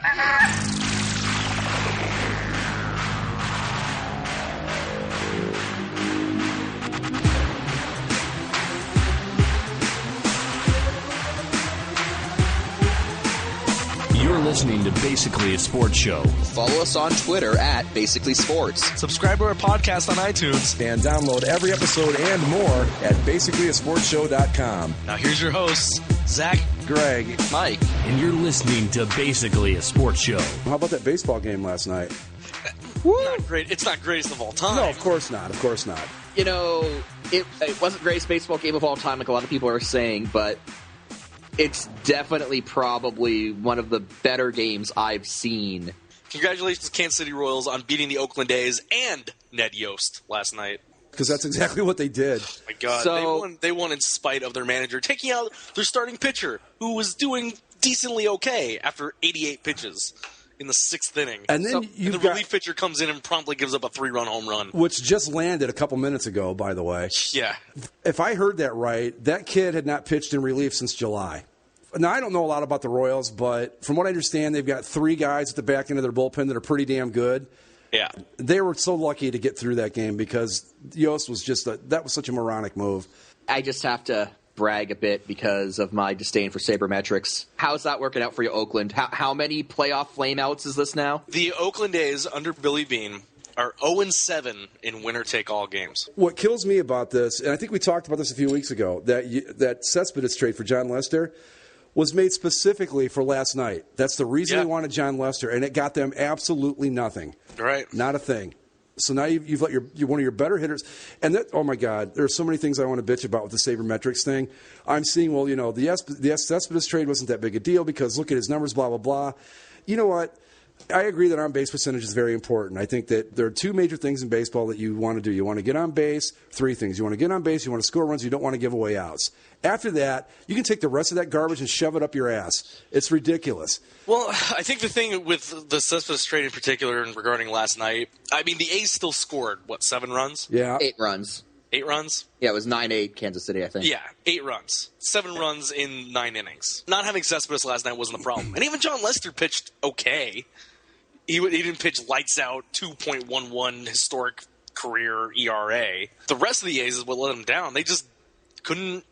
You're listening to Basically a Sports Show. Follow us on Twitter at Basically Sports. Subscribe to our podcast on iTunes. And download every episode and more at basicallyasportshow.com. Now here's your hosts, Zach, Greg, Mike. And you're listening to Basically a Sports Show. How about that baseball game last night? Not great. It's not greatest of all time. No, of course not. Of course not. You know, it wasn't the greatest baseball game of all time, like a lot of people are saying, but it's definitely probably one of the better games I've seen. Congratulations, Kansas City Royals, on beating the Oakland A's and Ned Yost last night. Because that's exactly what they did. Oh my God, they won in spite of their manager taking out their starting pitcher, who was doing decently okay after 88 pitches in the sixth inning. And then the relief pitcher comes in and promptly gives up a 3-run home run. Which just landed a couple minutes ago, by the way. Yeah. If I heard that right, that kid had not pitched in relief since July. Now, I don't know a lot about the Royals, but from what I understand, they've got 3 guys at the back end of their bullpen that are pretty damn good. Yeah. They were so lucky to get through that game because Yost was that was such a moronic move. I just have to brag a bit because of my disdain for Sabermetrics. How's that working out for you, Oakland? How many playoff flameouts is this now? The Oakland A's under Billy Beane are 0-7 in winner-take-all games. What kills me about this, and I think we talked about this a few weeks ago, that Cespedes trade for John Lester was made specifically for last night. That's the reason they wanted John Lester, and it got them absolutely nothing. Right. Not a thing. So now you've let one of your better hitters, and that, oh my God, there are so many things I want to bitch about with the Sabermetrics thing. I'm seeing, well, the Cespedes trade wasn't that big a deal because look at his numbers, blah, blah, blah. You know what? I agree that on-base percentage is very important. I think that there are 2 major things in baseball that you want to do. You want to get on base, 3 things. You want to get on base, you want to score runs, you don't want to give away outs. After that, you can take the rest of that garbage and shove it up your ass. It's ridiculous. Well, I think the thing with the Cespedes trade in particular and regarding last night, I mean, the A's still scored, 7 runs? Yeah. 8 runs. 8 runs? Yeah, it was 9-8 Kansas City, I think. Yeah, 8 runs. 7 runs in 9 innings. Not having Cespedes last night wasn't the problem. And even John Lester pitched okay. He didn't pitch lights out, 2.11 historic career ERA. The rest of the A's is what let them down. They just couldn't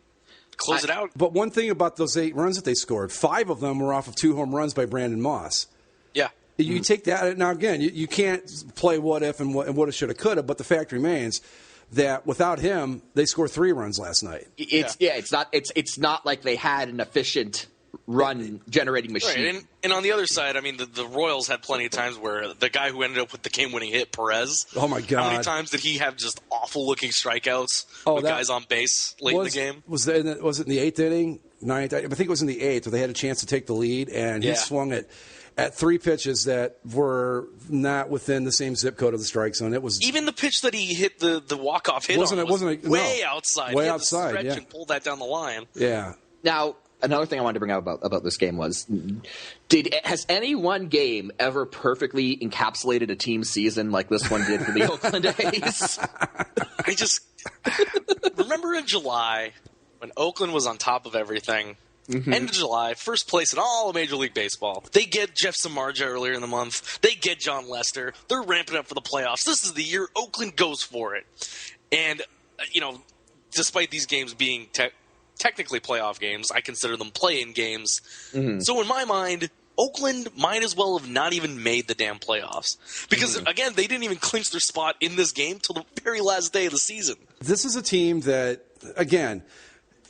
close it out. But one thing about those 8 runs that they scored, 5 of them were off of 2 home runs by Brandon Moss. Yeah. You take that. Now, again, you can't play what if and what shoulda, coulda, but the fact remains that without him, they scored 3 runs last night. It's not like they had an efficient run-generating machine. Right. And on the other side, I mean, the Royals had plenty of times where the guy who ended up with the game-winning hit, Perez. Oh, my God. How many times did he have just awful-looking strikeouts with guys on base late in the game? Was it in the 8th inning? 9th? I think it was in the 8th where they had a chance to take the lead, and he swung at 3 pitches that were not within the same zip code of the strike zone. It was even the pitch that he hit the walk-off hit wasn't way outside. Way he had outside, to stretch and pull that down the line. Yeah. Now, another thing I wanted to bring up about this game was, has any one game ever perfectly encapsulated a team season like this one did for the Oakland A's? I just remember in July when Oakland was on top of everything. Mm-hmm. End of July, first place in all of Major League Baseball. They get Jeff Samardzija earlier in the month. They get John Lester. They're ramping up for the playoffs. This is the year Oakland goes for it. And, despite these games being technically playoff games, I consider them play-in games. Mm-hmm. So in my mind, Oakland might as well have not even made the damn playoffs. Because, again, they didn't even clinch their spot in this game till the very last day of the season. This is a team that, again,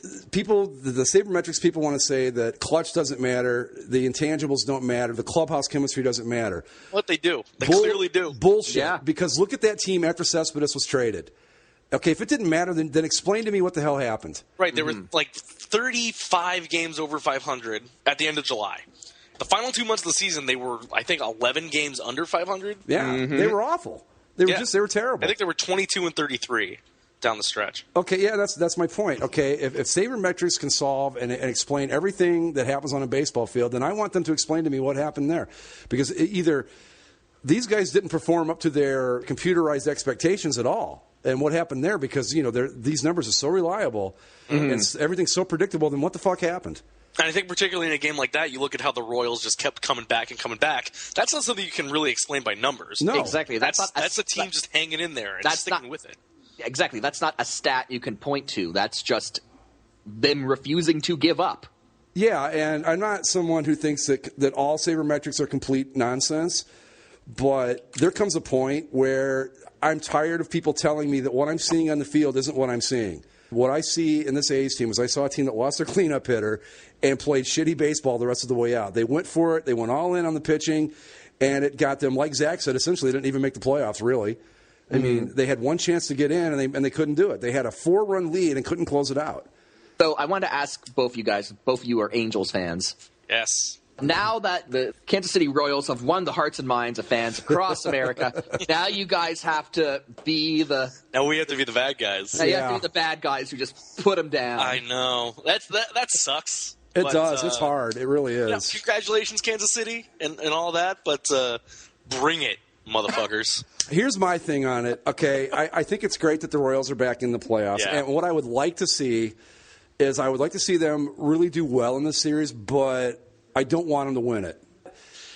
the Sabermetrics people want to say that clutch doesn't matter, the intangibles don't matter, the clubhouse chemistry doesn't matter. What they do. They clearly do. Bullshit. Yeah. Because look at that team after Cespedes was traded. Okay, if it didn't matter, then explain to me what the hell happened. Right, there were 35 games over 500 at the end of July. The final 2 months of the season, they were, I think, 11 games under 500. Yeah, they were awful. They were terrible. I think they were 22-33 down the stretch. Okay, yeah, that's my point. Okay, if Sabermetrics can solve and explain everything that happens on a baseball field, then I want them to explain to me what happened there. Because either these guys didn't perform up to their computerized expectations at all. And what happened there, because these numbers are so reliable and everything's so predictable, then what the fuck happened? And I think particularly in a game like that, you look at how the Royals just kept coming back and coming back. That's not something you can really explain by numbers. No. Exactly. That's a team just hanging in there and sticking with it. Exactly. That's not a stat you can point to. That's just them refusing to give up. Yeah, and I'm not someone who thinks that all sabermetrics are complete nonsense, but there comes a point where I'm tired of people telling me that what I'm seeing on the field isn't what I'm seeing. What I see in this A's team is I saw a team that lost their cleanup hitter and played shitty baseball the rest of the way out. They went for it. They went all in on the pitching, and it got them, like Zach said, essentially they didn't even make the playoffs, really. I mean, they had one chance to get in, and they couldn't do it. They had a 4-run lead and couldn't close it out. So I wanted to ask both you guys, both of you are Angels fans. Yes. Now that the Kansas City Royals have won the hearts and minds of fans across America, now you guys have to be the... Now we have to be the bad guys. Now you have to be the bad guys who just put them down. I know. That sucks. It does. It's hard. It really is. Congratulations, Kansas City, and all that, but bring it, motherfuckers. Here's my thing on it. Okay, I think it's great that the Royals are back in the playoffs. Yeah. And what I would like to see is I would like to see them really do well in this series, but I don't want them to win it.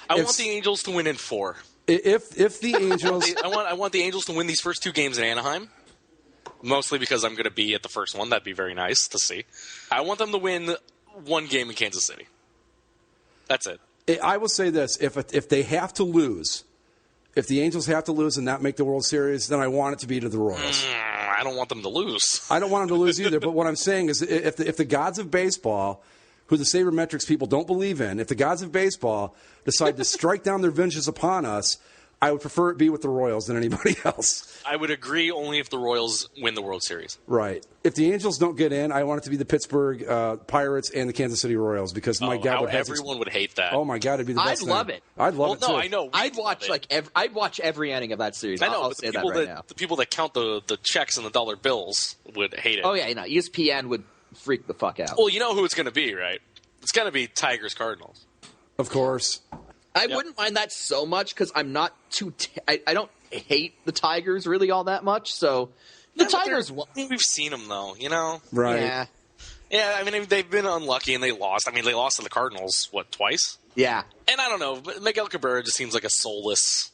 I want the Angels to win in 4. If the Angels... I want the Angels to win these first 2 games in Anaheim, mostly because I'm going to be at the first one. That'd be very nice to see. I want them to win 1 game in Kansas City. That's it. I will say this. If they have to lose, if the Angels have to lose and not make the World Series, then I want it to be to the Royals. I don't want them to lose. I don't want them to lose either, but what I'm saying is if the gods of baseball, who the sabermetrics people don't believe in, if the gods of baseball decide to strike down their vengeance upon us, I would prefer it be with the Royals than anybody else. I would agree only if the Royals win the World Series. Right. If the Angels don't get in, I want it to be the Pittsburgh Pirates and the Kansas City Royals because, my God, everyone would hate that. Oh, my God, it'd be the best thing. I'd love it. I'd love it, too. I know. I'd watch every inning of that series. I know, I'll but say that right now. The people that count the checks and the dollar bills would hate it. Oh, yeah, ESPN would freak the fuck out. Well, you know who it's going to be, right? It's going to be Tigers-Cardinals. Of course. I wouldn't mind that so much because I'm not too... I don't hate the Tigers really all that much, so... The Tigers... We've seen them, though, you know? Right. Yeah. Yeah, I mean, they've been unlucky and they lost. I mean, they lost to the Cardinals, twice? Yeah. And I don't know, but Miguel Cabrera just seems like a soulless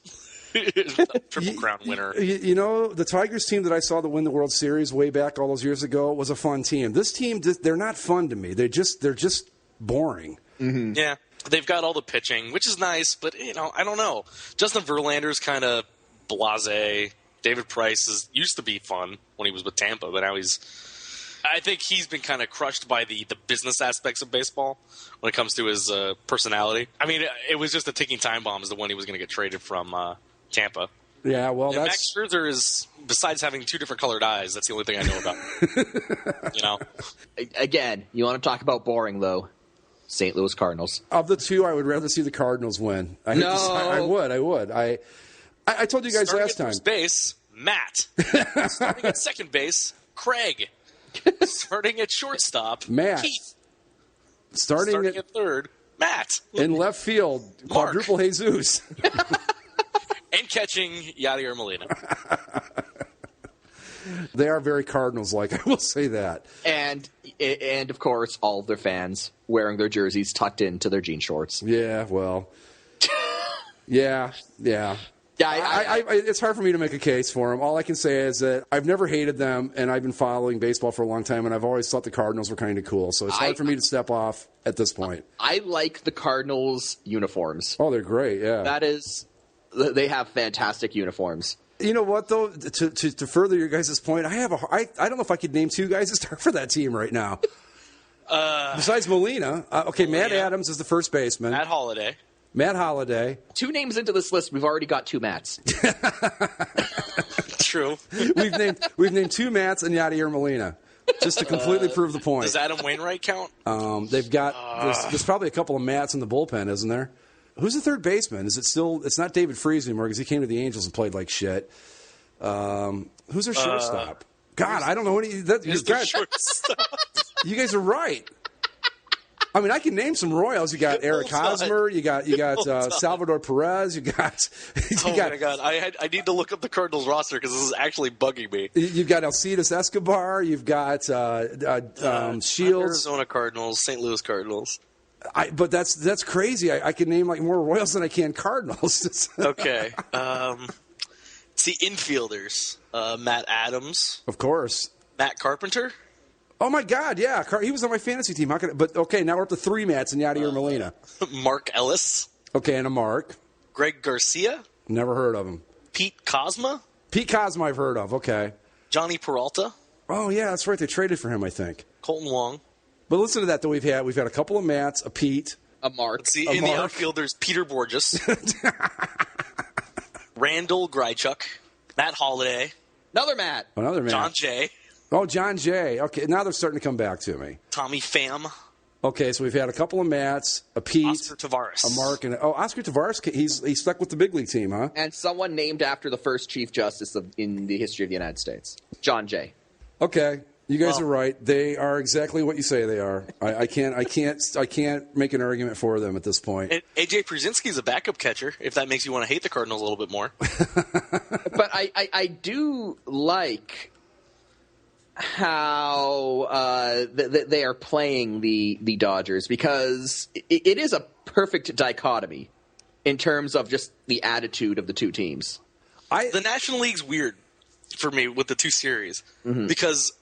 Triple Crown winner. You know, the Tigers team that I saw that win the World Series way back all those years ago was a fun team. This team, they're not fun to me. They're just boring. Mm-hmm. Yeah. They've got all the pitching, which is nice, but, I don't know. Justin Verlander's kind of blasé. David Price used to be fun when he was with Tampa, but now I think he's been kind of crushed by the business aspects of baseball when it comes to his personality. I mean, it was just a ticking time bomb as to when he was going to get traded from Tampa. Yeah, well, and Max Scherzer is, besides having 2 different colored eyes, that's the only thing I know about. Again, you want to talk about boring, though. St. Louis Cardinals. Of the 2, I would rather see the Cardinals win. I would. I told you guys Starting last at time. First base, Matt. Starting at second base, Craig. Starting at shortstop, Matt. Keith. Starting at third, Matt. In left field, Mark. quadruple Jesus. And catching, Yadier Molina. They are very Cardinals-like, I will say that. And of course, all of their fans wearing their jerseys tucked into their jean shorts. Yeah, well. Yeah. Yeah, it's hard for me to make a case for them. All I can say is that I've never hated them, and I've been following baseball for a long time, and I've always thought the Cardinals were kind of cool. So it's hard for me to step off at this point. I like the Cardinals' uniforms. Oh, they're great, yeah. They have fantastic uniforms. You know what, though? To further your guys' point, I don't know if I could name 2 guys to start for that team right now. Besides Molina. Matt Adams is the first baseman. Matt Holliday. 2 names into this list, we've already got 2 Matts. True. We've named 2 Matts and Yadier Molina, just to completely prove the point. Does Adam Wainwright count? They've got there's probably a couple of Matts in the bullpen, isn't there? Who's the third baseman? Is it still? It's not David Freese anymore because he came to the Angels and played like shit. Who's their shortstop? God, I don't know any. You guys are right. I mean, I can name some Royals. You got Eric Hosmer. You got Salvador Perez. My God! I need to look up the Cardinals roster because this is actually bugging me. You've got Alcides Escobar. You've got Shields. Arizona Cardinals, St. Louis Cardinals. But that's crazy. I can name like more Royals than I can Cardinals. Okay. It's the infielders. Matt Adams. Of course. Matt Carpenter. Oh, my God, yeah. He was on my fantasy team. But, okay, now we're up to 3 Matts and Yadier Molina. Mark Ellis. Okay, and a Mark. Greg Garcia. Never heard of him. Pete Kozma. Pete Kozma I've heard of, okay. Johnny Peralta. Oh, yeah, that's right. They traded for him, I think. Colton Wong. But listen to that, though. We've had a couple of Matts, a Pete. A Mark. See, in the outfielders, Peter Borges. Randall Greichuk. Matt Holliday. Another Matt. John Jay. Oh, John Jay. Okay, now they're starting to come back to me. Tommy Pham. Okay, so we've had a couple of Matts, a Pete, Oscar Tavares, a Mark, and Oscar Tavares. He's stuck with the big league team, huh? And someone named after the first Chief Justice in the history of the United States, John Jay. Okay, you guys are right. They are exactly what you say they are. I can't make an argument for them at this point. AJ Przinsky's a backup catcher. If that makes you want to hate the Cardinals a little bit more, but I do like how they are playing the Dodgers, because it is a perfect dichotomy in terms of just the attitude of the two teams. The National League's weird for me with the two series because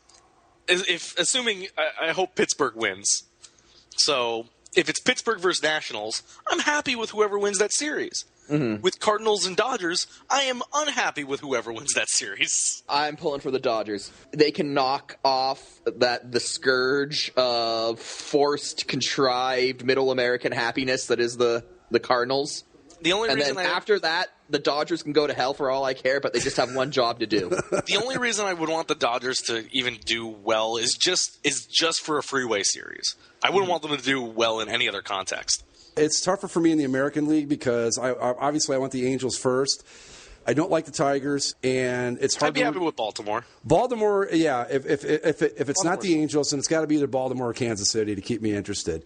assuming I hope Pittsburgh wins. So if it's Pittsburgh versus Nationals, I'm happy with whoever wins that series. With Cardinals and Dodgers, I am unhappy with whoever wins that series. I'm pulling for the Dodgers. They can knock off the scourge of forced, contrived, middle American happiness that is the Cardinals. After that, the Dodgers can go to hell for all I care, but they just have one job to do. The only reason I would want the Dodgers to even do well is just for a freeway series. I wouldn't want them to do well in any other context. It's tougher for me in the American League because obviously I want the Angels first. I don't like the Tigers, and it's hard. I'd be happy with Baltimore. Baltimore, yeah. If it's not the Angels, then it's got to be either Baltimore or Kansas City to keep me interested.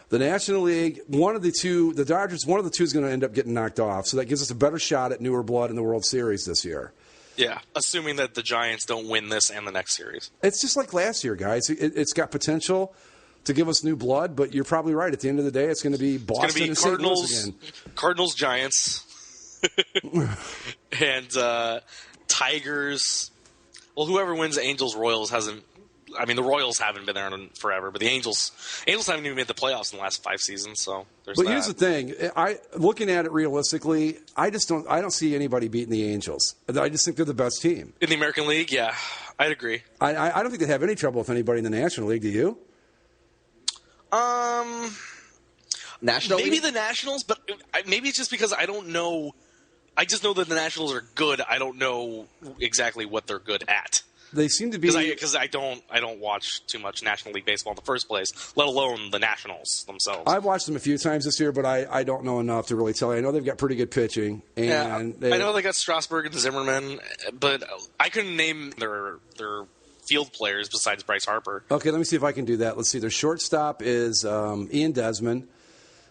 The National League, one of the two, the Dodgers, one of the two is going to end up getting knocked off, so that gives us a better shot at newer blood in the World Series this year. Yeah, assuming that the Giants don't win this and the next series. It's just like last year, guys. It's got potential to give us new blood, but you're probably right. At the end of the day, it's going to be Boston and St. Louis again. Cardinals, Giants, and Tigers. Well, whoever wins Angels, Royals hasn't. I mean, the Royals haven't been there in forever, but the Angels haven't even made the playoffs in the last 5 seasons. So there's that. But here's the thing: looking at it realistically, I don't see anybody beating the Angels. I just think they're the best team in the American League. Yeah, I'd agree. I don't think they'd have any trouble with anybody in the National League. Do you? National maybe League? The Nationals, but maybe it's just because I don't know. I just know that the Nationals are good. I don't know exactly what they're good at. They seem to be because I don't watch too much National League baseball in the first place, let alone the Nationals themselves. I've watched them a few times this year, but I don't know enough to really tell you. I know they've got pretty good pitching, and I know they got Strasburg and Zimmerman, but I couldn't name their field players besides Bryce Harper. Okay, let me see if I can do that. Let's see. Their shortstop is Ian Desmond.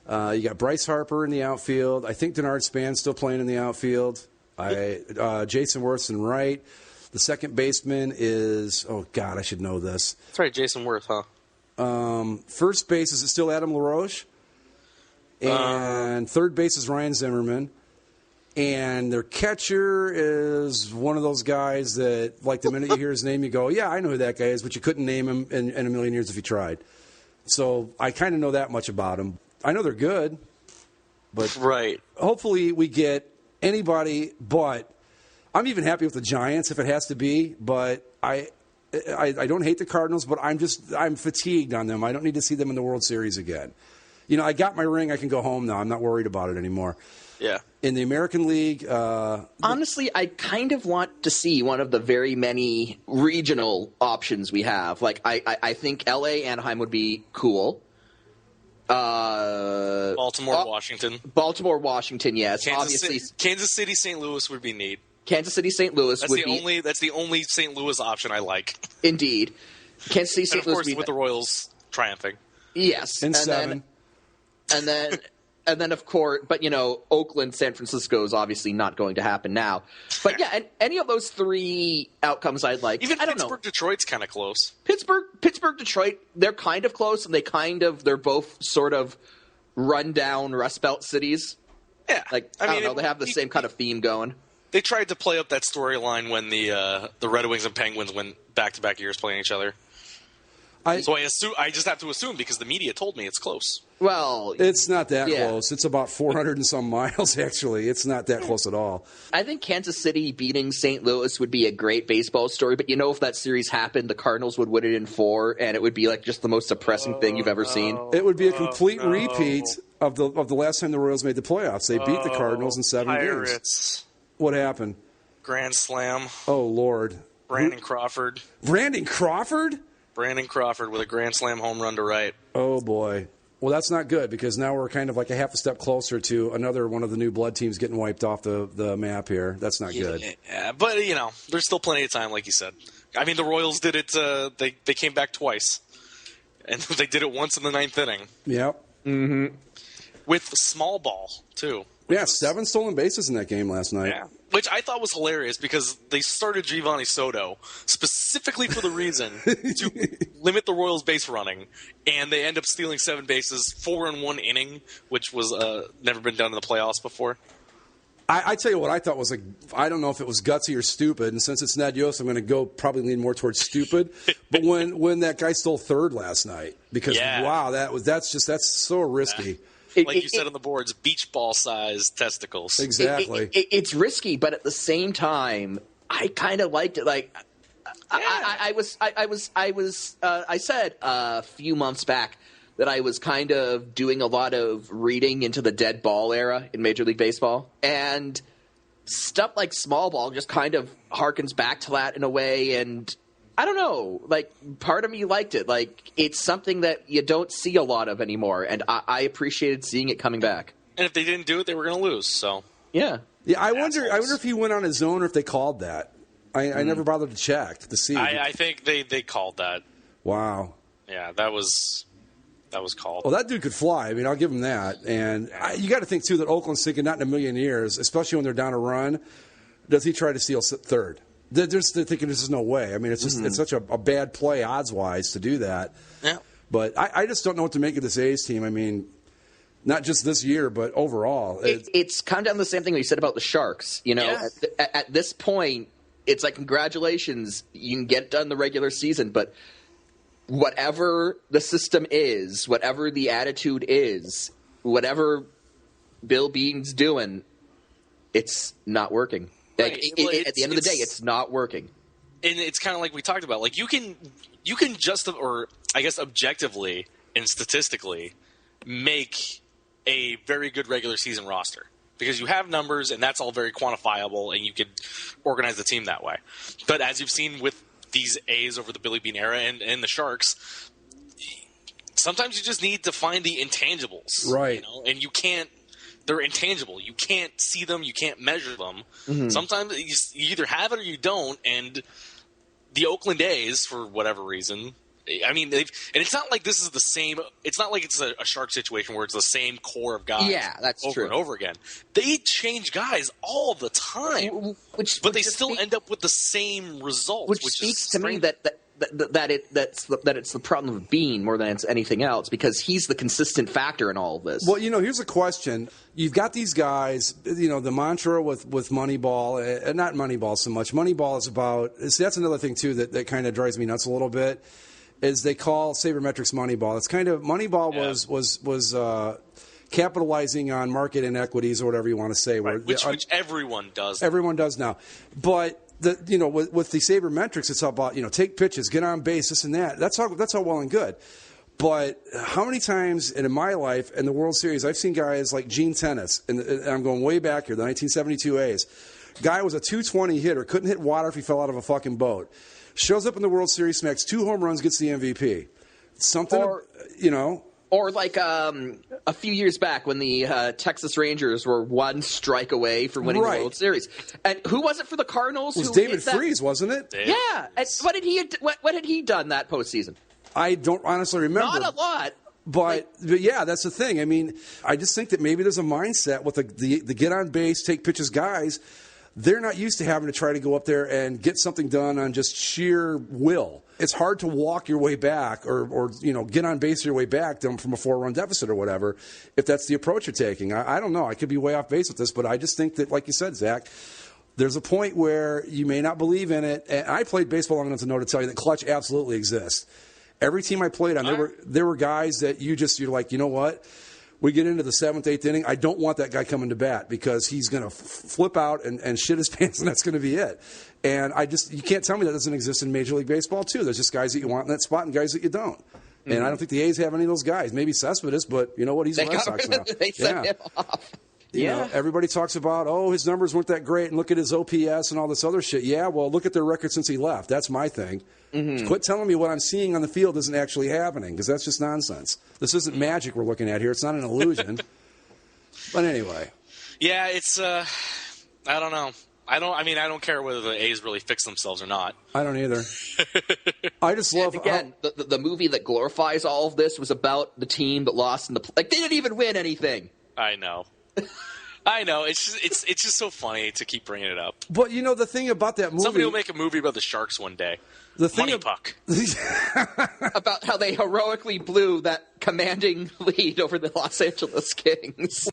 You got Bryce Harper in the outfield. I think Denard Span's still playing in the outfield. Jason Worth's in right. The second baseman is, oh, God, I should know this. That's right, Jason Worth, huh? First base, is it still Adam LaRoche? And third base is Ryan Zimmerman. And their catcher is one of those guys that, like, the minute you hear his name, you go, yeah, I know who that guy is, but you couldn't name him in a million years if you tried. So I kind of know that much about him. I know they're good, but right. Hopefully we get anybody but – I'm even happy with the Giants if it has to be, but I don't hate the Cardinals, but I'm fatigued on them. I don't need to see them in the World Series again. You know, I got my ring. I can go home now. I'm not worried about it anymore. Yeah. In the American League, honestly, I kind of want to see one of the very many regional options we have. Like, I think L.A. Anaheim would be cool. Baltimore, Washington. Baltimore, Washington, yes. Kansas City, St. Louis would be neat. Kansas City, St. Louis that's the only St. Louis option I like. Indeed. Kansas City, St. Louis. And of course, with the Royals triumphing. Yes. And 7. And then, of course, but, Oakland, San Francisco is obviously not going to happen now. But, yeah, and any of those 3 outcomes I'd like. Even I don't Pittsburgh, Detroit's kind of close. Pittsburgh, Detroit, they're kind of close, and they're both sort of run-down Rust Belt cities. Yeah. I don't know, they have the same kind of theme going. They tried to play up that storyline when the Red Wings and Penguins went back-to-back years playing each other. I just have to assume because the media told me it's close. Well, it's not that close. It's about 400 and some miles, actually. It's not that close at all. I think Kansas City beating St. Louis would be a great baseball story, but if that series happened, the Cardinals would win it in 4, and it would be like just the most depressing thing you've ever seen. It would be a complete repeat of the last time the Royals made the playoffs. They beat the Cardinals in 7 Pirates. games. What happened? Grand Slam. Oh, Lord. Brandon Crawford. Brandon Crawford? Brandon Crawford with a Grand Slam home run to right. Oh, boy. Well, that's not good because now we're kind of like a half a step closer to another one of the new blood teams getting wiped off the map here. That's not good. Yeah, but, there's still plenty of time, like you said. I mean, the Royals did it. They came back twice. And they did it once in the 9th inning. Yep. Mm-hmm. With small ball, too. Yeah, 7 stolen bases in that game last night. Yeah. Which I thought was hilarious because they started Giovanni Soto specifically for the reason to limit the Royals' base running, and they end up stealing 7 bases, 4 in 1 inning, which was never been done in the playoffs before. I tell you what I thought was I don't know if it was gutsy or stupid, and since it's Ned Yost, I'm going to probably lean more towards stupid. But when that guy stole 3rd last night, because wow, that's so risky. Like you said on the boards, beach ball sized testicles. Exactly. It's risky, but at the same time, I kind of liked it. Like, I said a few months back that I was kind of doing a lot of reading into the dead ball era in Major League Baseball, and stuff like small ball just kind of harkens back to that in a way. And I don't know, like, part of me liked it. Like, it's something that you don't see a lot of anymore, and I appreciated seeing it coming back. And if they didn't do it, they were going to lose. So yeah. I wonder if he went on his own or if they called that. I never bothered to check to see. I think they called that. Wow. Yeah, that was called. Well, that dude could fly. I mean, I'll give him that. And you got to think too that Oakland's thinking not in a million years, especially when they're down a run. Does he try to steal 3rd? They're just thinking this is no way. I mean, it's just it's such a bad play odds-wise to do that. Yeah. But I just don't know what to make of this A's team. I mean, not just this year, but overall. It's kind of the same thing that you said about the Sharks. At this point, it's like, congratulations, you can get done the regular season, but whatever the system is, whatever the attitude is, whatever Bill Bean's doing, it's not working. Like, right. At the end of the day, it's not working. And it's kind of like we talked about. Like, you can or I guess objectively and statistically make a very good regular season roster because you have numbers and that's all very quantifiable and you could organize the team that way. But as you've seen with these A's over the Billy Bean era and the Sharks, sometimes you just need to find the intangibles. Right. And you can't. They're intangible. You can't see them. You can't measure them. Mm-hmm. Sometimes you either have it or you don't. And the Oakland A's, for whatever reason, I mean, and it's not like this is the same. It's not like it's a Shark situation where it's the same core of guys. Yeah, that's over true. And over again. They change guys all the time, but they still end up with the same results. Which speaks to me that it's the problem of Bean more than it's anything else because he's the consistent factor in all of this. Well, here's a question. You've got these guys, the mantra with Moneyball, and not Moneyball so much. Moneyball is about, that's another thing too that kind of drives me nuts a little bit, is they call Sabermetrics Moneyball. It's kind of, Moneyball was capitalizing on market inequities or whatever you want to say. Right. Which everyone does. Everyone does now. But with the Sabermetrics, it's all about, take pitches, get on base, this and that. That's all well and good. But how many times in my life in the World Series, I've seen guys like Gene Tennis, and I'm going way back here, the 1972 A's. Guy was a 220 hitter, couldn't hit water if he fell out of a fucking boat. Shows up in the World Series, smacks 2 home runs, gets the MVP. Or like a few years back when the Texas Rangers were 1 strike away from winning the World Series. And who was it for the Cardinals? It was David Freese, wasn't it? Yeah. And what had he done that postseason? I don't honestly remember. Not a lot. But yeah, that's the thing. I mean, I just think that maybe there's a mindset with the get on base, take pitches guys. They're not used to having to try to go up there and get something done on just sheer will. It's hard to walk your way back or get on base your way back from a 4-run deficit or whatever if that's the approach you're taking. I don't know. I could be way off base with this, but I just think that, like you said, Zach, there's a point where you may not believe in it. And I played baseball long enough to know to tell you that clutch absolutely exists. Every team I played on, there were guys that you're like, you know what? We get into the 7th, 8th inning, I don't want that guy coming to bat because he's going to flip out and shit his pants, and that's going to be it. And you can't tell me that doesn't exist in Major League Baseball, too. There's just guys that you want in that spot and guys that you don't. Mm-hmm. And I don't think the A's have any of those guys. Maybe Cespedes, but you know what? He's a Red Sox now. They sent him off. You know, everybody talks about, his numbers weren't that great, and look at his OPS and all this other shit. Yeah, well, look at their record since he left. That's my thing. Mm-hmm. Quit telling me what I'm seeing on the field isn't actually happening, because that's just nonsense. This isn't magic we're looking at here. It's not an illusion. But anyway. Yeah, it's, I don't know. I don't care whether the A's really fix themselves or not. I don't either. I just love... Again, the movie that glorifies all of this was about the team that lost in the... Like, they didn't even win anything. I know. I know. It's just so funny to keep bringing it up. But you know the thing about that movie, somebody will make a movie about the Sharks one day. The thing Money Puck. About how they heroically blew that commanding lead over the Los Angeles Kings.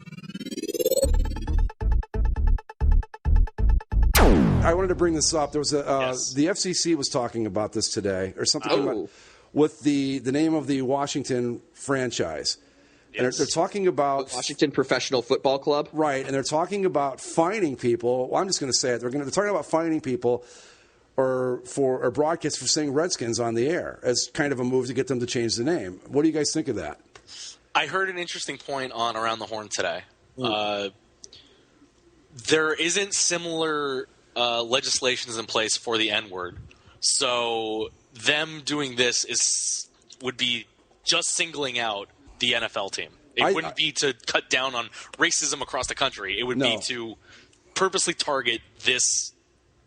I wanted to bring this up. There was Yes. The FCC was talking about this today, or something about, with the name of the Washington franchise. Yes. And they're talking about Washington Professional Football Club, right? And they're talking about fining people. Well, I'm just going to say it. They're talking about fining people or broadcasts for saying Redskins on the air as kind of a move to get them to change the name. What do you guys think of that? I heard an interesting point on Around the Horn today. There isn't similar legislations in place for the N-word, so them doing this would be just singling out the NFL team. It wouldn't be to cut down on racism across the country. It would be to purposely target this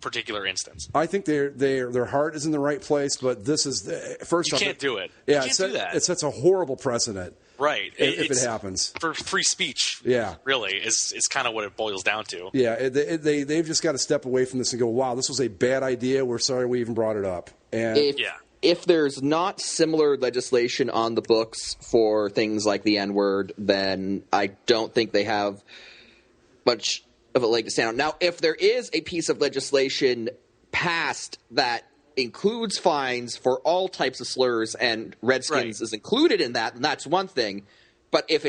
particular instance. I think their heart is in the right place, but this is first. You can't do it. Yeah, you can't do that. It sets a horrible precedent. Right. If it happens. For free speech, really, is kind of what it boils down to. Yeah, they've just got to step away from this and go, wow, this was a bad idea. We're sorry we even brought it up. And if there's not similar legislation on the books for things like the N-word, then I don't think they have much of a leg to stand on. Now, if there is a piece of legislation passed that includes fines for all types of slurs and Redskins is included in that, then that's one thing. But if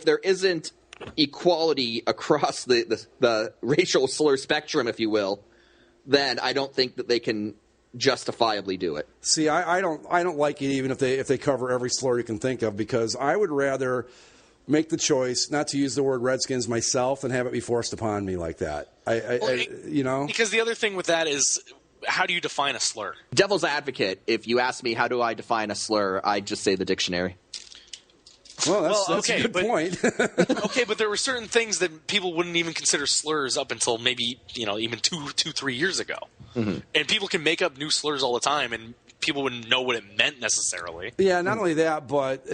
there isn't equality across the racial slur spectrum, if you will, then I don't think that they can justifiably do it. See, I don't like it even if they cover every slur you can think of, because I would rather make the choice not to use the word Redskins myself and have it be forced upon me like that. Because the other thing with that is, how do you define a slur? Devil's advocate, if you ask me how do I define a slur, I just say the dictionary. Well, that's a good point. Okay, but there were certain things that people wouldn't even consider slurs up until maybe even 3 years ago. Mm-hmm. And people can make up new slurs all the time, and people wouldn't know what it meant necessarily. Yeah, not only that, but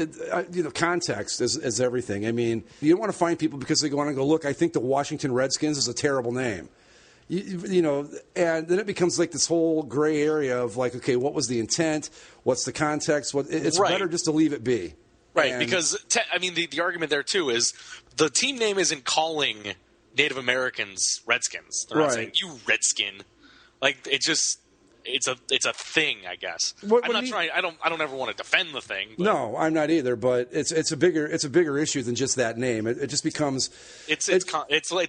context is everything. I mean, you don't want to find people because they go on and go, look, I think the Washington Redskins is a terrible name. And then it becomes like this whole gray area of like, okay, what was the intent? What's the context? It's better just to leave it be. Right, because the argument there too is the team name isn't calling Native Americans Redskins. They're not saying you Redskin. Like it's a thing, I guess. I don't ever want to defend the thing. But. No, I'm not either. But it's a bigger issue than just that name. It just becomes it's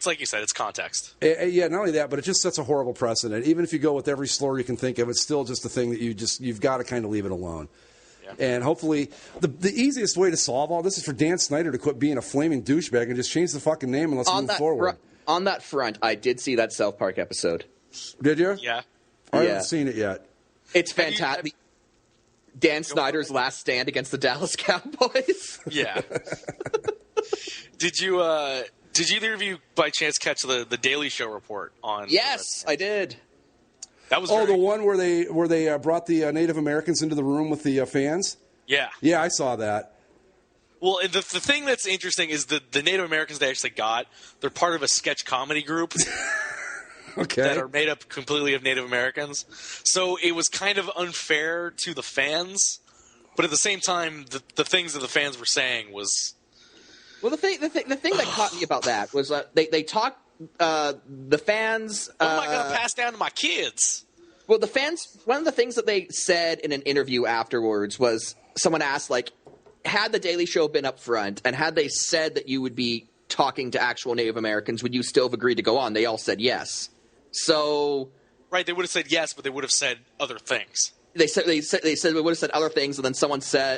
like you said, it's context. Yeah, not only that, but it just sets a horrible precedent. Even if you go with every slur you can think of, it's still just a thing that you've got to kind of leave it alone. And hopefully, the easiest way to solve all this is for Dan Snyder to quit being a flaming douchebag and just change the fucking name and let's move forward. On that front, I did see that South Park episode. Did you? Yeah. I haven't seen it yet. It's fantastic. Dan Snyder's last stand against the Dallas Cowboys. Yeah. Did either of you by chance catch the Daily Show report on? Yes, I did. That was the one where they brought the Native Americans into the room with the fans? Yeah. Yeah, I saw that. Well, the thing that's interesting is the Native Americans they actually got, they're part of a sketch comedy group that are made up completely of Native Americans. So it was kind of unfair to the fans, but at the same time, the things that the fans were saying was... Well, the thing that caught me about that was they talked, the fans... What am I going to pass down to my kids? Well, the fans, one of the things that they said in an interview afterwards was someone asked, like, had the Daily Show been up front and had they said that you would be talking to actual Native Americans, would you still have agreed to go on? They all said yes. So, right, they would have said yes, but they would have said other things. They said we would have said other things, and then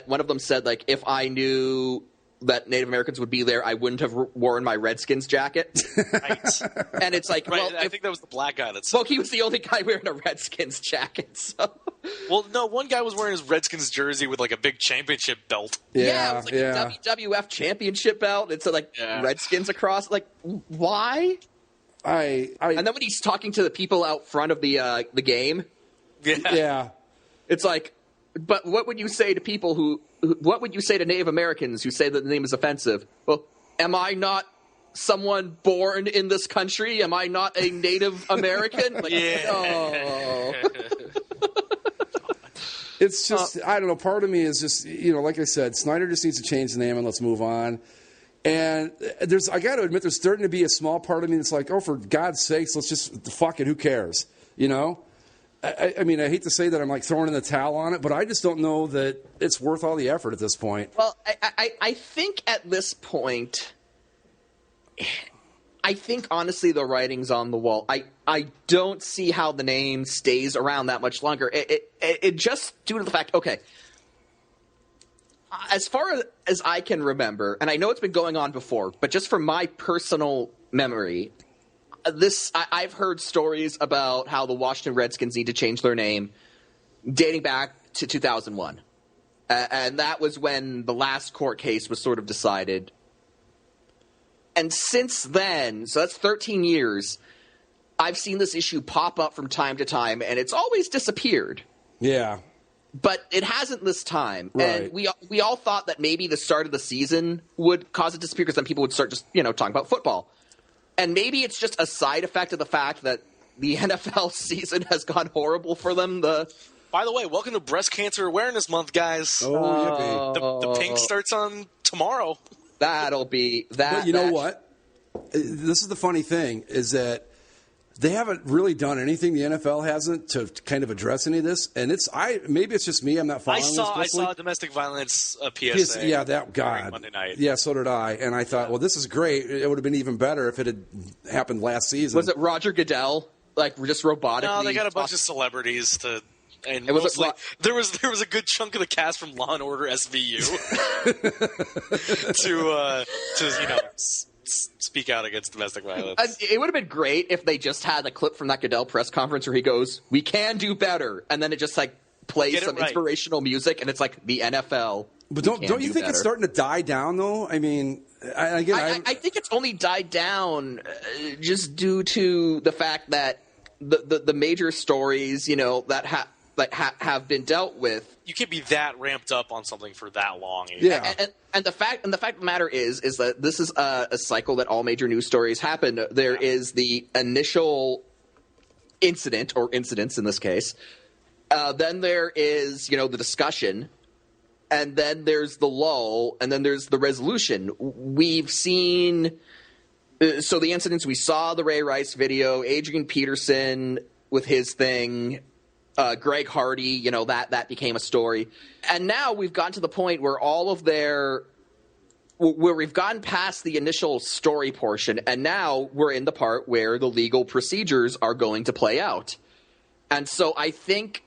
one of them said, like, if I knew that Native Americans would be there, I wouldn't have worn my Redskins jacket. Right. And it's like, right, I think that was the black guy that said. Well, he was the only guy wearing a Redskins jacket. So. Well, no, one guy was wearing his Redskins jersey with like a big championship belt. Yeah, it was like a WWF championship belt. It's like Redskins across. Like, why? And then when he's talking to the people out front of the game, it's like, but what would you say to people what would you say to Native Americans who say that the name is offensive? Well, am I not someone born in this country? Am I not a Native American? Like, It's just, I don't know, part of me is just, like I said, Snyder just needs to change the name and let's move on. And I got to admit, there's starting to be a small part of me that's like, oh, for God's sakes, let's just, fuck it, who cares? I mean, I hate to say that I'm like throwing in the towel on it, but I just don't know that it's worth all the effort at this point. Well, I think at this point, I think honestly the writing's on the wall. I don't see how the name stays around that much longer. It just due to the fact, okay, as far as I can remember, and I know it's been going on before, but just from my personal memory, I've heard stories about how the Washington Redskins need to change their name dating back to 2001. And that was when the last court case was sort of decided. And since then, so that's 13 years, I've seen this issue pop up from time to time, and it's always disappeared. Yeah. But it hasn't this time. Right. And we all thought that maybe the start of the season would cause it to disappear because then people would start just, talking about football. And maybe it's just a side effect of the fact that the NFL season has gone horrible for them. By the way, welcome to Breast Cancer Awareness Month, guys. Oh, yippee. The pink starts on tomorrow. That'll be that. But you know what? This is the funny thing, is that they haven't really done anything. The NFL hasn't to kind of address any of this. And maybe it's just me. I'm not following this closely. I saw domestic violence PSA. Yeah, that God. Monday night. Yeah, so did I. And I thought, well, this is great. It would have been even better if it had happened last season. Was it Roger Goodell? Like, just robotically? No, they got a bunch of celebrities to. And mostly, there was a good chunk of the cast from Law and Order SVU to speak out against domestic violence. It would have been great if they just had a clip from that Goodell press conference where he goes, "We can do better," and then it just like plays some inspirational music, and it's like the NFL. But don't you think it's starting to die down though? I mean, I think it's only died down just due to the fact that the major stories, that have been dealt with. You can't be that ramped up on something for that long. Yeah, and the fact of the matter is that this is a cycle that all major news stories happen. There is the initial incident or incidents in this case. Then there is the discussion, and then there's the lull, and then there's the resolution. We've seen so the incidents. We saw the Ray Rice video, Adrian Peterson with his thing. Greg Hardy, that became a story. And now we've gotten to the point where where we've gotten past the initial story portion, and now we're in the part where the legal procedures are going to play out. And so I think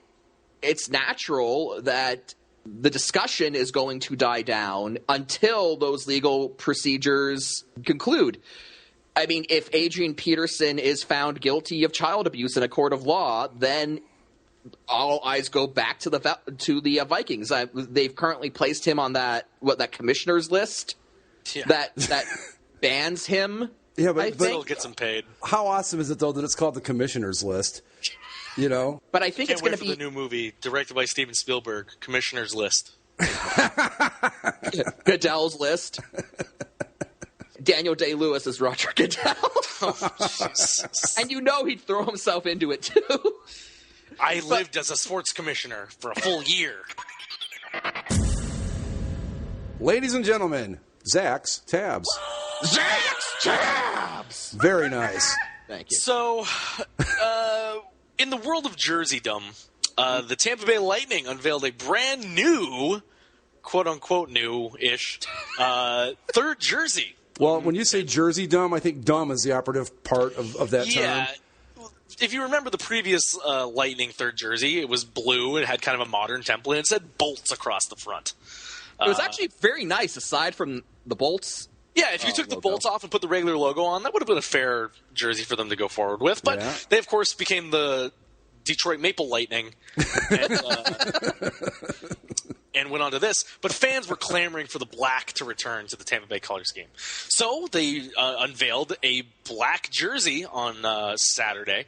it's natural that the discussion is going to die down until those legal procedures conclude. I mean, if Adrian Peterson is found guilty of child abuse in a court of law, then all eyes go back to the Vikings. They've currently placed him on that commissioner's list that bans him. Yeah, but it'll get some paid. How awesome is it though that it's called the commissioner's list? But I think it's going to be the new movie directed by Steven Spielberg, Commissioner's List. Goodell's list. Daniel Day-Lewis is Roger Goodell. And you know he'd throw himself into it, too. I lived as a sports commissioner for a full year. Ladies and gentlemen, Zach's Tabs. Zach's Tabs! Very nice. Thank you. So, in the world of jerseydom, the Tampa Bay Lightning unveiled a brand new, quote-unquote new-ish, third jersey. Well, when you say jerseydom, I think dumb is the operative part of that term. Yeah. If you remember the previous Lightning third jersey, it was blue. It had kind of a modern template. It said bolts across the front. It was actually very nice, aside from the bolts. Yeah, if you took the bolts off and put the regular logo on, that would have been a fair jersey for them to go forward with. But they, of course, became the Detroit Maple Lightning and went on to this. But fans were clamoring for the black to return to the Tampa Bay color scheme. So they unveiled a black jersey on Saturday.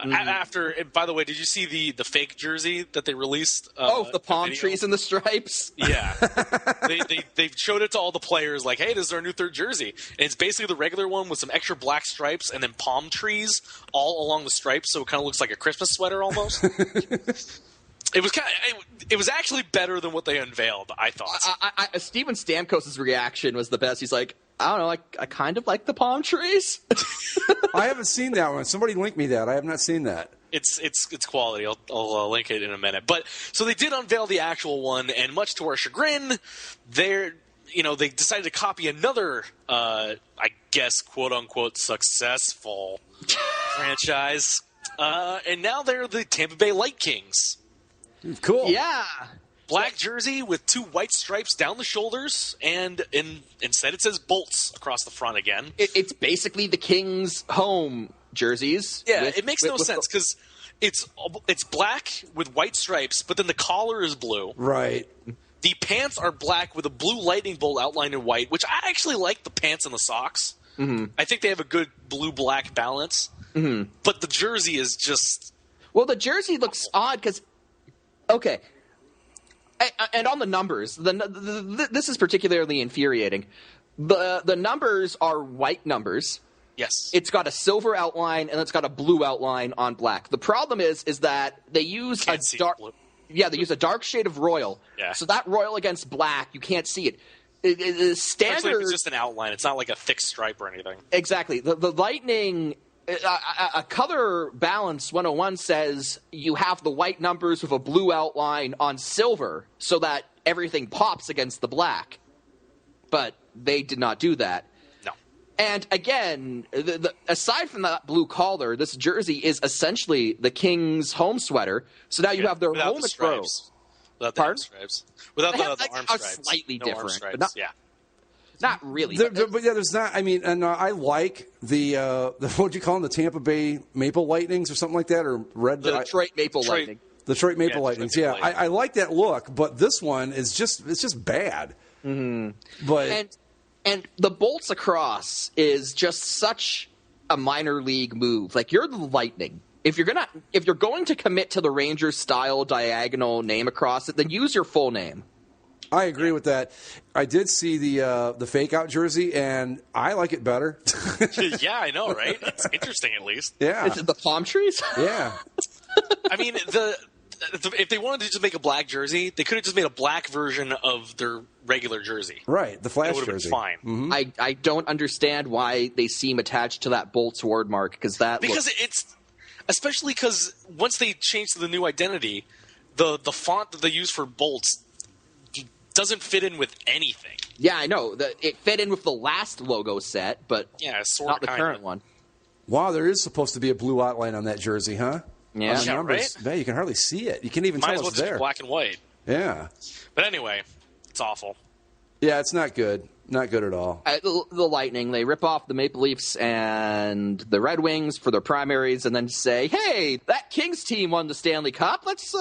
After, and by the way, did you see the fake jersey that they released? The palm trees and the stripes? Yeah. they showed it to all the players like, hey, this is our new third jersey. And it's basically the regular one with some extra black stripes and then palm trees all along the stripes, so it kind of looks like a Christmas sweater almost. It was actually better than what they unveiled, I thought. Steven Stamkos' reaction was the best. He's like, I don't know, I kind of like the palm trees. I haven't seen that one. Somebody link me that. I have not seen that. It's quality. I'll link it in a minute. But so they did unveil the actual one, and much to our chagrin, they decided to copy another, I guess, quote unquote, successful franchise, and now they're the Tampa Bay Light Kings. Cool. Yeah. Black jersey with 2 white stripes down the shoulders, and instead it says bolts across the front again. It's basically the Kings' home jerseys. Yeah, it makes no sense because it's black with white stripes, but then the collar is blue. Right. The pants are black with a blue lightning bolt outlined in white, which I actually like the pants and the socks. Mm-hmm. I think they have a good blue-black balance. Mm-hmm. But the jersey is just... Well, the jersey looks odd because... Okay. And on the numbers, this is particularly infuriating. The numbers are white numbers. Yes. It's got a silver outline and it's got a blue outline on black. The problem is that they use a dark... Yeah, they use a dark shade of royal. Yeah. So that royal against black, you can't see it. Standard... Especially if it's just an outline. It's not like a thick stripe or anything. Exactly. The Lightning... A color balance 101 says you have the white numbers with a blue outline on silver so that everything pops against the black. But they did not do that. No. And again, aside from that blue collar, this jersey is essentially the Kings' home sweater. So now you have their home stripes. Without the arm stripes. Without the arm stripes. Slightly no different. Arm stripes. But not, yeah. Not really. But yeah, there's not. I mean, and I like the what do you call them? The Tampa Bay Maple Lightnings or something like that, or red. The Detroit Maple Lightning. Detroit Maple Lightnings. Yeah, I like that look, but this one is just bad. Mm-hmm. But and the bolts across is just such a minor league move. Like, you're the Lightning. If you're going to commit to the Rangers style diagonal name across it, then use your full name. I agree with that. I did see the fake out jersey, and I like it better. Yeah, I know, right? It's interesting, at least. Yeah, is it the palm trees? Yeah. I mean, if they wanted to just make a black jersey, they could have just made a black version of their regular jersey. Right, the Flash jersey. It would have been fine. Mm-hmm. I don't understand why they seem attached to that Bolts word mark because it's especially because once they changed to the new identity, the font that they use for Bolts doesn't fit in with anything. Yeah, I know. It fit in with the last logo set, but not the current one. Wow, there is supposed to be a blue outline on that jersey, huh? Yeah, on the numbers. Right? Yeah, you can hardly see it. You can't even tell it's there. Black and white. Yeah. But anyway, it's awful. Yeah, it's not good. Not good at all. The Lightning, they rip off the Maple Leafs and the Red Wings for their primaries and then say, hey, that Kings team won the Stanley Cup. Let's...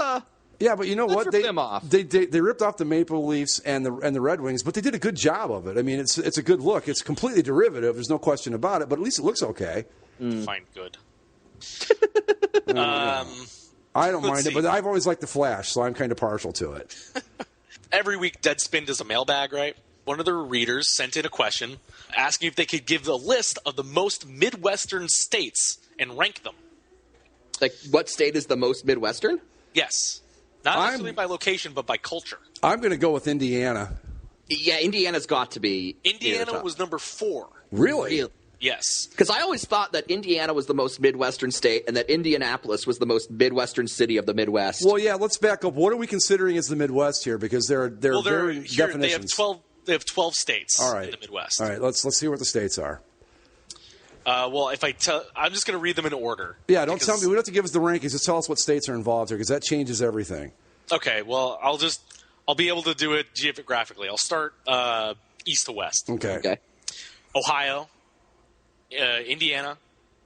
Yeah, but you know what? Rip them off. They ripped off the Maple Leafs and the Red Wings, but they did a good job of it. I mean, it's a good look. It's completely derivative. There's no question about it. But at least it looks okay. Fine, good. I don't mind it, but I've always liked the Flash, so I'm kind of partial to it. every week Deadspin does a mailbag, right? One of their readers sent in a question asking if they could give a list of the most Midwestern states and rank them. Like, what state is the most Midwestern? Yes. Not necessarily by location, but by culture. I'm going to go with Indiana. Yeah, Indiana's got to be. Indiana was number 4. Really? Yes. Because I always thought that Indiana was the most Midwestern state and that Indianapolis was the most Midwestern city of the Midwest. Well, yeah, let's back up. What are we considering as the Midwest here? Because they're very definitions. They have 12 states in the Midwest. All right, let's see what the states are. Well, I'm just going to read them in order. Yeah, don't tell me. We don't have to give us the rankings. Just tell us what states are involved here, because that changes everything. Okay, well, I'll be able to do it geographically. I'll start east to west. Okay. Ohio, Indiana,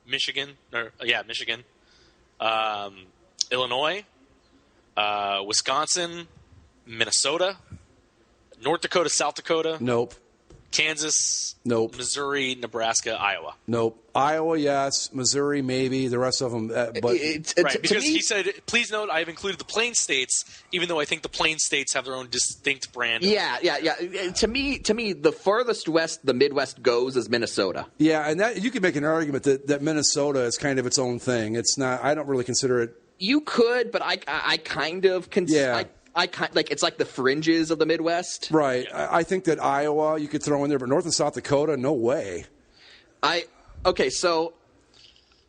Michigan, Illinois, Wisconsin, Minnesota, North Dakota, South Dakota. Nope. Kansas. Nope. Missouri, Nebraska, Iowa. Nope. Iowa, yes. Missouri, maybe. The rest of them, but right, because he said, please note, I have included the Plain States, even though I think the Plain States have their own distinct brand. Yeah. To me, the farthest west the Midwest goes is Minnesota. Yeah, and that you could make an argument that Minnesota is kind of its own thing. It's not. I don't really consider it. You could, but I kind of consider. Yeah. It's like the fringes of the Midwest. Right. I think that Iowa you could throw in there, but North and South Dakota, no way. Okay, so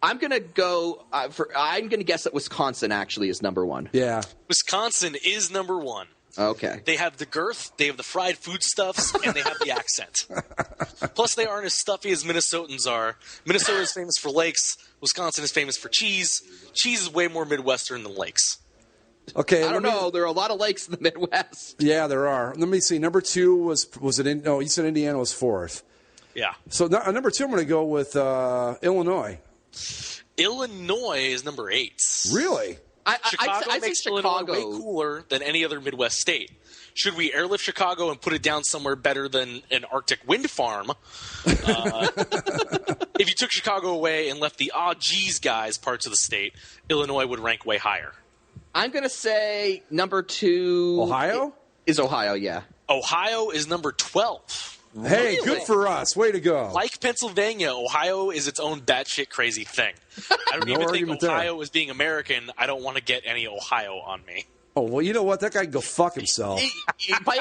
I'm gonna go. I'm gonna guess that Wisconsin actually is number 1. Yeah. Wisconsin is number 1. Okay. They have the girth, they have the fried foodstuffs, and they have the accent. Plus, they aren't as stuffy as Minnesotans are. Minnesota is famous for lakes. Wisconsin is famous for cheese. Cheese is way more Midwestern than lakes. Okay, I don't know. There are a lot of lakes in the Midwest. Yeah, there are. Let me see. Number 2 was it? No, you said Indiana was 4th. Yeah. So number 2, I'm going to go with Illinois. Illinois is number 8. Really? Chicago makes Chicago Illinois way cooler than any other Midwest state. Should we airlift Chicago and put it down somewhere better than an Arctic wind farm? If you took Chicago away and left the geez guys parts of the state, Illinois would rank way higher. I'm going to say number 2. Ohio? Is Ohio, yeah. Ohio is number 12. Hey, good for us. Way to go. Like Pennsylvania, Ohio is its own batshit crazy thing. I don't even think Ohio is being American. I don't want to get any Ohio on me. Oh, well, you know what? That guy can go fuck himself. By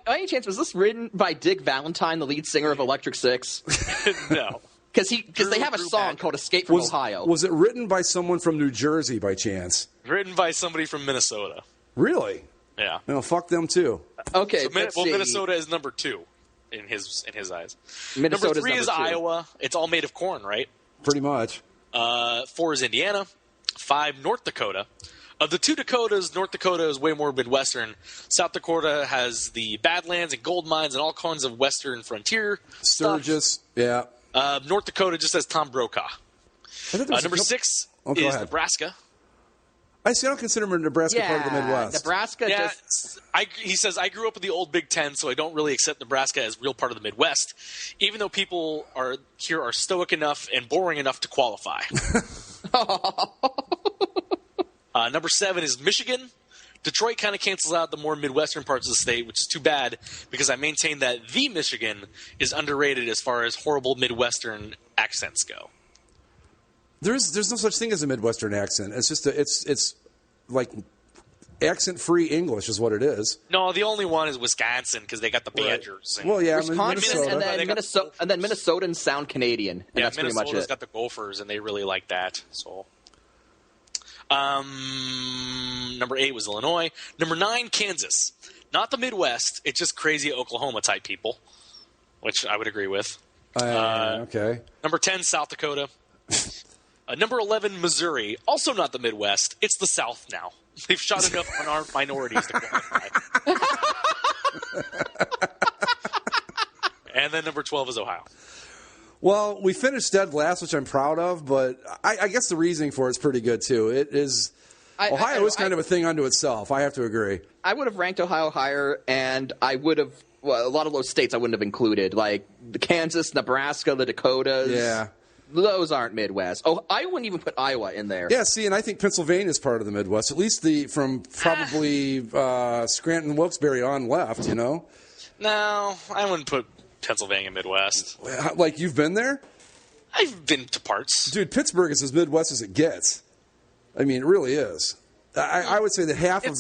any chance, was this written by Dick Valentine, the lead singer of Electric Six? No. Because they have a song called Escape from Ohio. Was it written by someone from New Jersey by chance? Written by somebody from Minnesota. Really? Yeah. No, fuck them too. Okay. So, Minnesota is number 2 in his eyes. Minnesota's number 3 is 2. Iowa. It's all made of corn, right? Pretty much. 4 is Indiana. 5, North Dakota. Of the 2 Dakotas, North Dakota is way more Midwestern. South Dakota has the Badlands and gold mines and all kinds of Western frontier Sturgis, stuff. yeah. North Dakota just has Tom Brokaw. Number 6 is Nebraska. I don't consider Nebraska part of the Midwest. Nebraska he says, I grew up in the old Big Ten, so I don't really accept Nebraska as real part of the Midwest, even though people here are stoic enough and boring enough to qualify. Number 7 is Michigan. Detroit kind of cancels out the more Midwestern parts of the state, which is too bad because I maintain that the Michigan is underrated as far as horrible Midwestern accents go. There's no such thing as a Midwestern accent. It's just it's like accent-free English is what it is. No, the only one is Wisconsin because they got the Badgers. Well, yeah, Wisconsin and then Minnesotans sound Canadian. And that's pretty much it. Got the Gophers, and they really like that. So, number 8 was Illinois. Number 9, Kansas. Not the Midwest. It's just crazy Oklahoma type people, which I would agree with. Okay. Number 10, South Dakota. Number 11, Missouri. Also not the Midwest. It's the South now. They've shot enough unarmed minorities to qualify. And then number 12 is Ohio. Well, we finished dead last, which I'm proud of, but I guess the reasoning for it's pretty good, too. It is Ohio is kind of a thing unto itself. I have to agree. I would have ranked Ohio higher, and I would have a lot of those states I wouldn't have included, like the Kansas, Nebraska, the Dakotas. Yeah. those aren't Midwest. Oh, I wouldn't even put Iowa in there. Yeah, see, and I think Pennsylvania is part of the Midwest, at least from probably Scranton, Wilkes-Barre on left, No, I wouldn't put Pennsylvania Midwest. Like, you've been there? I've been to parts. Dude, Pittsburgh is as Midwest as it gets. I mean, it really is. I would say that half of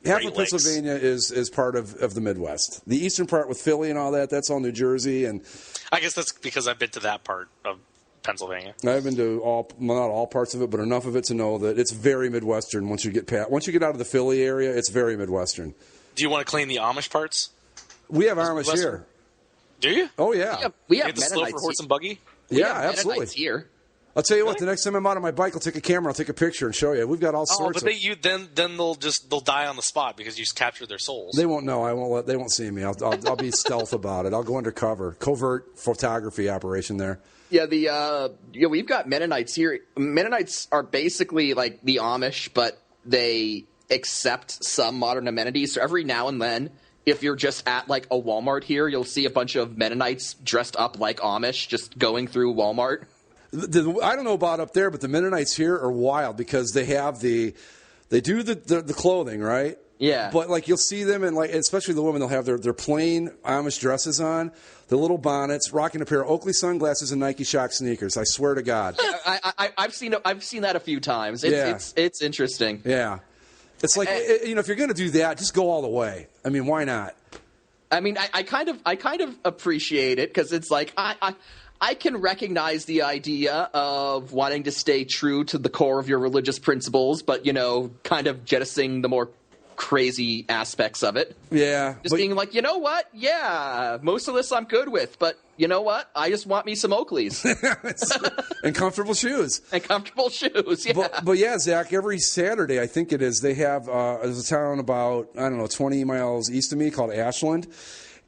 Pennsylvania is part of the Midwest. The eastern part with Philly and all that, that's all New Jersey. And I guess that's because I've been to that part of Pennsylvania. I've been to not all parts of it, but enough of it to know that it's very Midwestern. Once you get out of the Philly area, it's very Midwestern. Do you want to claim the Amish parts? We have Amish here. Do you? Oh, yeah. We have the slope for horse and buggy? Yeah, absolutely. Here. I'll tell you what. The next time I'm out on my bike, I'll take a camera, I'll take a picture, and show you. We've got all sorts. But then they'll die on the spot because you just captured their souls. They won't know. They won't see me. I'll be stealth about it. I'll go undercover, covert photography operation there. Yeah, we've got Mennonites here. Mennonites are basically like the Amish, but they accept some modern amenities. So every now and then, if you're just at like a Walmart here, you'll see a bunch of Mennonites dressed up like Amish just going through Walmart. I don't know about up there, but the Mennonites here are wild because they do the clothing, right? Yeah. But like you'll see them and like especially the women, they'll have their plain Amish dresses on, the little bonnets, rocking a pair of Oakley sunglasses and Nike Shock sneakers. I swear to God. I've seen that a few times. It's interesting. Yeah. It's like if you're going to do that, just go all the way. I mean, why not? I mean, I kind of appreciate it because it's like I can recognize the idea of wanting to stay true to the core of your religious principles, but kind of jettisoning the more crazy aspects of it. Yeah. Just being like, you know what? Yeah, most of this I'm good with, but you know what? I just want me some Oakleys. And comfortable shoes. Yeah. But yeah, Zach, every Saturday, I think it is, they have there's a town about, 20 miles east of me called Ashland.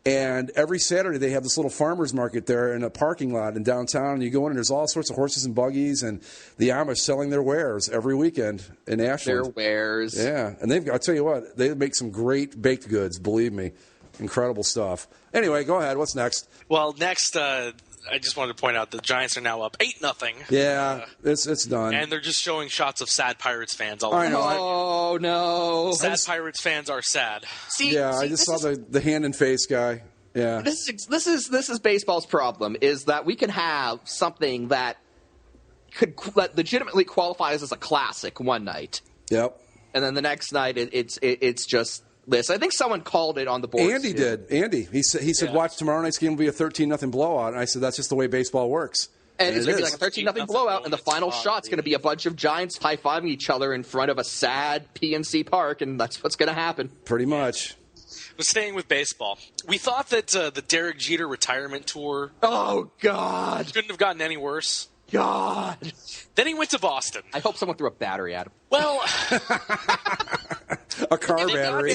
And every Saturday they have this little farmer's market there in a parking lot in downtown. And you go in and there's all sorts of horses and buggies and the Amish selling their wares every weekend in Ashland. Their wares. Yeah. And I'll tell you what, they make some great baked goods, believe me. Incredible stuff. Anyway, go ahead. What's next? Well, next, I just wanted to point out the Giants are now up 8-0. Yeah, it's done. And they're just showing shots of sad Pirates fans all over. I know. Oh, no. Sad Pirates fans are sad. I just saw the hand and face guy. Yeah. This is baseball's problem, is that we can have something that legitimately qualifies as a classic one night. Yep. And then the next night it's just this. I think someone called it on the board. Andy did. Andy. He said, watch tomorrow night's game will be a 13-0 blowout. And I said, that's just the way baseball works. And it's going to be like a 13-0 blowout, and the final shot's going to be a bunch of Giants high-fiving each other in front of a sad PNC Park, and that's what's going to happen. Pretty much. But staying with baseball, we thought that the Derek Jeter retirement tour oh, God. couldn't have gotten any worse. God. Then he went to Boston. I hope someone threw a battery at him. Well, a car battery.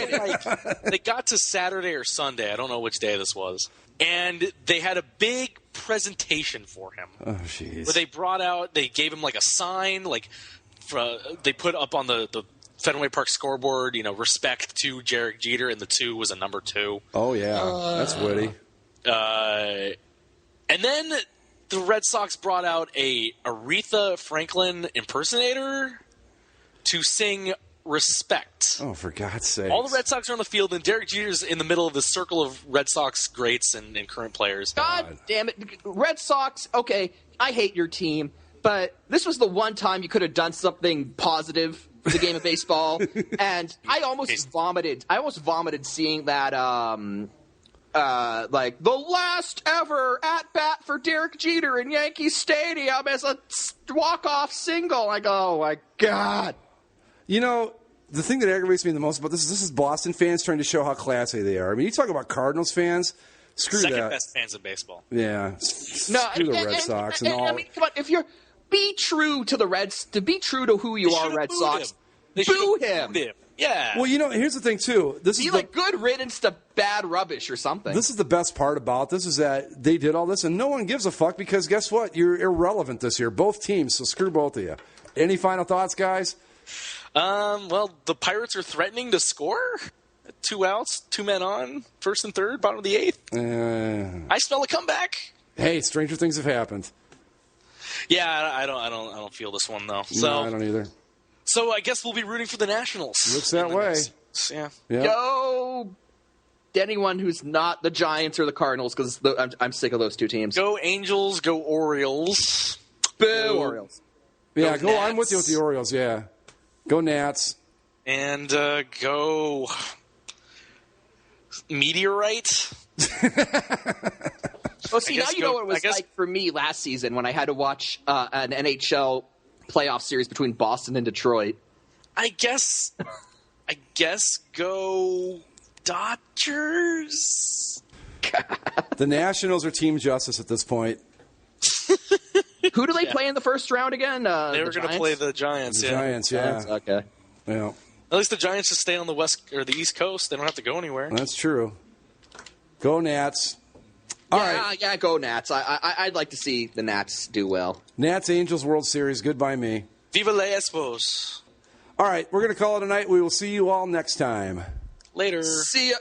They got to Saturday or Sunday. I don't know which day this was. And they had a big presentation for him. Oh, jeez. Where they gave him like a sign, they put up on the Fenway Park scoreboard, respect to Derek Jeter, and the 2 was a number 2. Oh, yeah. That's witty. And then the Red Sox brought out a Aretha Franklin impersonator to sing Respect. Oh, for God's sake. All the Red Sox are on the field, and Derek Jeter's in the middle of this circle of Red Sox greats and current players. God damn it. Red Sox, okay, I hate your team, but this was the one time you could have done something positive for the game of baseball, and I almost vomited seeing that, the last ever at-bat for Derek Jeter in Yankee Stadium as a walk-off single. I go, oh, my God. The thing that aggravates me the most about this is Boston fans trying to show how classy they are. I mean, you talk about Cardinals fans, screw that. Second best fans in baseball. Yeah. Screw the Red Sox and all. I mean, come on, if you're be true to the Reds, to be true to who you are, Red Sox, boo him. Yeah. Well, here's the thing, too. Be like good riddance to bad rubbish or something. This is the best part about this is that they did all this, and no one gives a fuck because guess what? You're irrelevant this year. Both teams, so screw both of you. Any final thoughts, guys? Well, the Pirates are threatening to score. 2 outs, 2 men on, first and third, bottom of the 8th. I smell a comeback. Hey, stranger things have happened. Yeah, I don't feel this one though. So no, I don't either. So I guess we'll be rooting for the Nationals. Looks that way. Yeah. Yep. Go anyone who's not the Giants or the Cardinals, because I'm sick of those two teams. Go Angels. Go Orioles. Boo, Orioles. Yeah, Go Nats. I'm with you with the Orioles. Yeah, go Nats. And go Meteorite. Oh, see, now you know what it was like for me last season when I had to watch an NHL playoff series between Boston and Detroit. I guess go Dodgers. The Nationals are Team Justice at this point. Who do they play in the first round again? They were going to play the Giants. The Giants, yeah. Okay. Yeah. At least the Giants just stay on the west or the East Coast. They don't have to go anywhere. That's true. Go Nats. All right. Yeah, go Nats. I'd like to see the Nats do well. Nats Angels World Series. Goodbye me. Viva les Expos. All right, we're going to call it a night. We will see you all next time. Later. See ya.